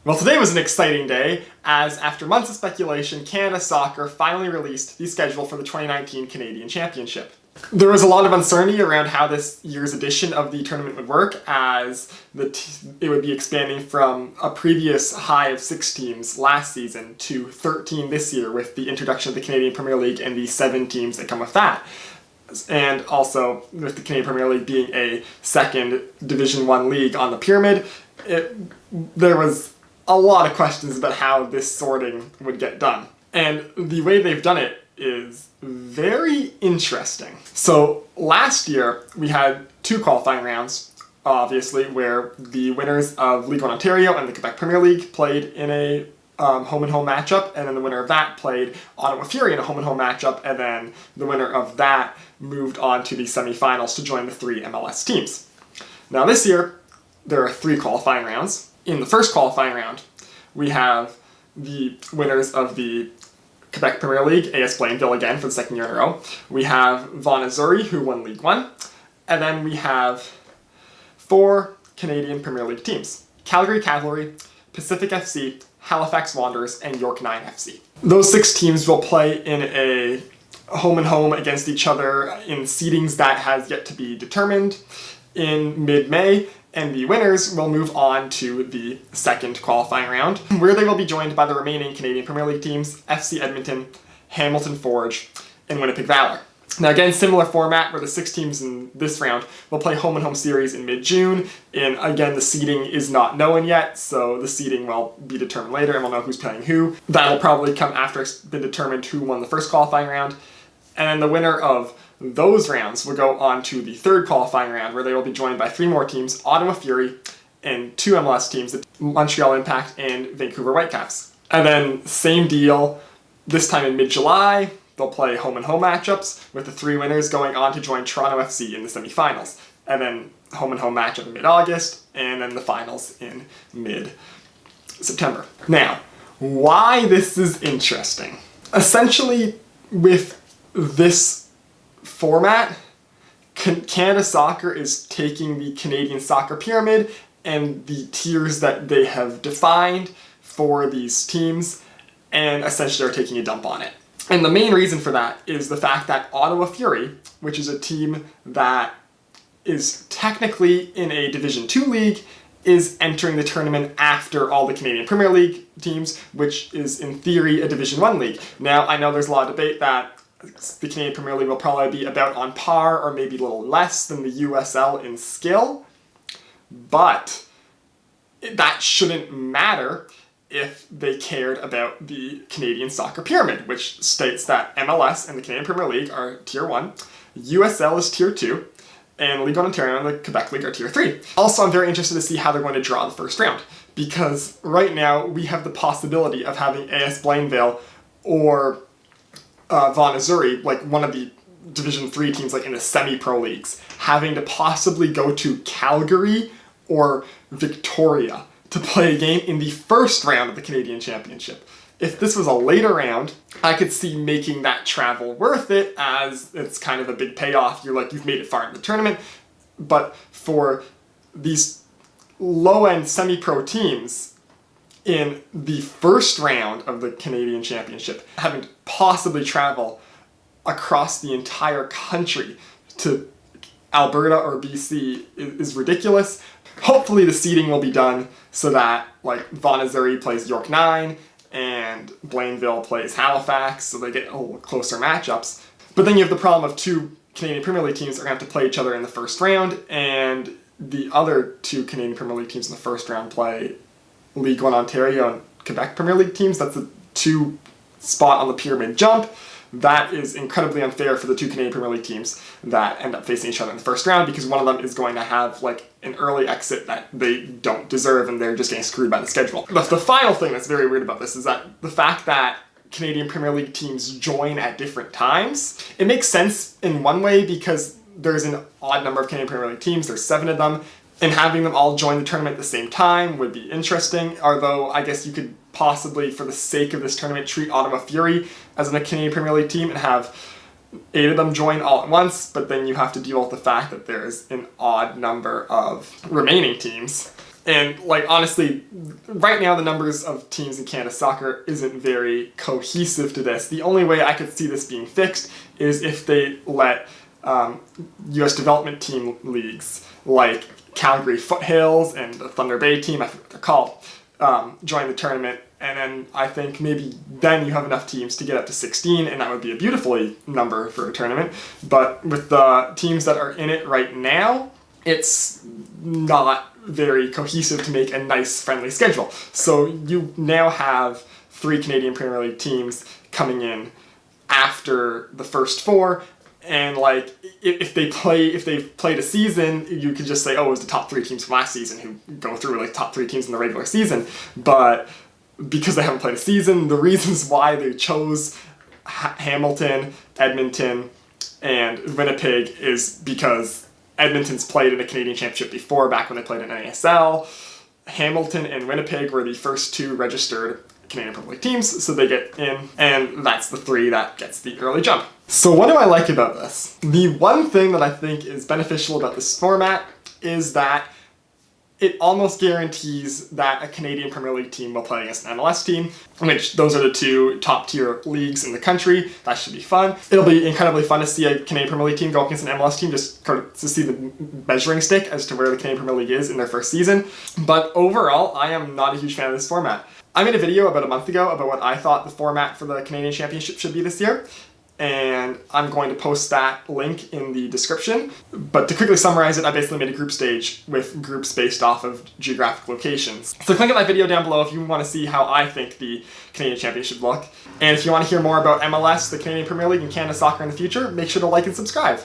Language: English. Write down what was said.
Well, today was an exciting day, as after months of speculation, Canada Soccer finally released the schedule for the 2019 Canadian Championship. There was a lot of uncertainty around how this year's edition of the tournament would work, as it would be expanding from a previous high of 6 teams last season to 13 this year, with the introduction of the Canadian Premier League and the 7 teams that come with that. And also, with the Canadian Premier League being a second Division 1 league on the pyramid, there was a lot of questions about how this sorting would get done. And the way they've done it is very interesting. So last year, we had 2 qualifying rounds, obviously, where the winners of League One Ontario and the Quebec Premier League played in a home-and-home matchup, and then the winner of that played Ottawa Fury in a home-and-home matchup, and then the winner of that moved on to the semifinals to join the 3 MLS teams. Now this year, there are 3 qualifying rounds. In the first qualifying round, we have the winners of the Quebec Premier League, AS Blainville again for the 2nd year in a row. We have Vaughan Azzurri, who won League One. And then we have 4 Canadian Premier League teams: Calgary Cavalry, Pacific FC, Halifax Wanderers, and York 9 FC. Those 6 teams will play in a home-and-home against each other in seedings that has yet to be determined in mid-May, and the winners will move on to the second qualifying round, where they will be joined by the remaining Canadian Premier League teams, FC Edmonton, Hamilton Forge, and Winnipeg Valor. Now again, similar format where the 6 teams in this round will play home-and-home series in mid-June, and again the seeding is not known yet, so the seeding will be determined later and we'll know who's playing who. That'll probably come after it's been determined who won the first qualifying round, and then the winner of those rounds will go on to the 3rd qualifying round, where they will be joined by 3 more teams: Ottawa Fury and 2 MLS teams, Montreal Impact and Vancouver Whitecaps. And then same deal, this time in mid-July, they'll play home-and-home matchups, with the 3 winners going on to join Toronto FC in the semifinals. And then home-and-home matchup in mid-August, and then the finals in mid-September. Now, why this is interesting. Essentially, with this format, Canada Soccer is taking the Canadian soccer pyramid and the tiers that they have defined for these teams, and essentially are taking a dump on it. And the main reason for that is the fact that Ottawa Fury, which is a team that is technically in a Division 2 league, is entering the tournament after all the Canadian Premier League teams, which is in theory a Division 1 league. Now, I know there's a lot of debate that the Canadian Premier League will probably be about on par or maybe a little less than the USL in skill, but that shouldn't matter if they cared about the Canadian soccer pyramid, which states that MLS and the Canadian Premier League are Tier 1, USL is Tier 2, and League One Ontario and the Quebec League are Tier 3. Also, I'm very interested to see how they're going to draw the first round, because right now we have the possibility of having AS Blainville or Vaughan Azzurri, like one of the Division 3 teams like in the semi-pro leagues, having to possibly go to Calgary or Victoria to play a game in the first round of the Canadian Championship. If this was a later round, I could see making that travel worth it, as it's kind of a big payoff. You've made it far in the tournament. But for these low-end semi-pro teams in the first round of the Canadian Championship, having to possibly travel across the entire country to Alberta or BC is ridiculous. Hopefully the seeding will be done so that Vaughan Azzurri plays York 9 and Blainville plays Halifax, so they get a little closer matchups. But then you have the problem of 2 Canadian Premier League teams are going to have to play each other in the first round, and the other 2 Canadian Premier League teams in the first round play League One Ontario and Quebec Premier League teams. That's a 2 spot on the pyramid jump. That is incredibly unfair for the 2 Canadian Premier League teams that end up facing each other in the first round, because one of them is going to have an early exit that they don't deserve, and they're just getting screwed by the schedule. The final thing that's very weird about this is that the fact that Canadian Premier League teams join at different times, it makes sense in one way because there's an odd number of Canadian Premier League teams, there's 7 of them, and having them all join the tournament at the same time would be interesting, although I guess you could possibly, for the sake of this tournament, treat Ottawa Fury as a Canadian Premier League team and have 8 of them join all at once, but then you have to deal with the fact that there's an odd number of remaining teams. And like honestly, right now the numbers of teams in Canada Soccer isn't very cohesive to this. The only way I could see this being fixed is if they let U.S. development team leagues like Calgary Foothills and the Thunder Bay team, I forget what they're called, join the tournament. And then I think maybe then you have enough teams to get up to 16, and that would be a beautiful number for a tournament. But with the teams that are in it right now, it's not very cohesive to make a nice, friendly schedule. So you now have 3 Canadian Premier League teams coming in after the first 4, and like if they've played a season, you could just say, oh, it was the top 3 teams from last season who go through like top 3 teams in the regular season. But because they haven't played a season, the reasons why they chose Hamilton, Edmonton, and Winnipeg is because Edmonton's played in a Canadian Championship before, back when they played in NASL. Hamilton and Winnipeg were the first 2 registered Canadian Premier League teams, so they get in, and that's the 3 that gets the early jump. So what do I like about this? The one thing that I think is beneficial about this format is that it almost guarantees that a Canadian Premier League team will play against an MLS team, which those are the 2 top-tier leagues in the country. That should be fun. It'll be incredibly fun to see a Canadian Premier League team go against an MLS team, just to see the measuring stick as to where the Canadian Premier League is in their first season. But overall, I am not a huge fan of this format. I made a video about a month ago about what I thought the format for the Canadian Championship should be this year, and I'm going to post that link in the description. But to quickly summarize it, I basically made a group stage with groups based off of geographic locations. So click on that video down below if you want to see how I think the Canadian Championship should look. And if you want to hear more about MLS, the Canadian Premier League, and Canada Soccer in the future, make sure to like and subscribe.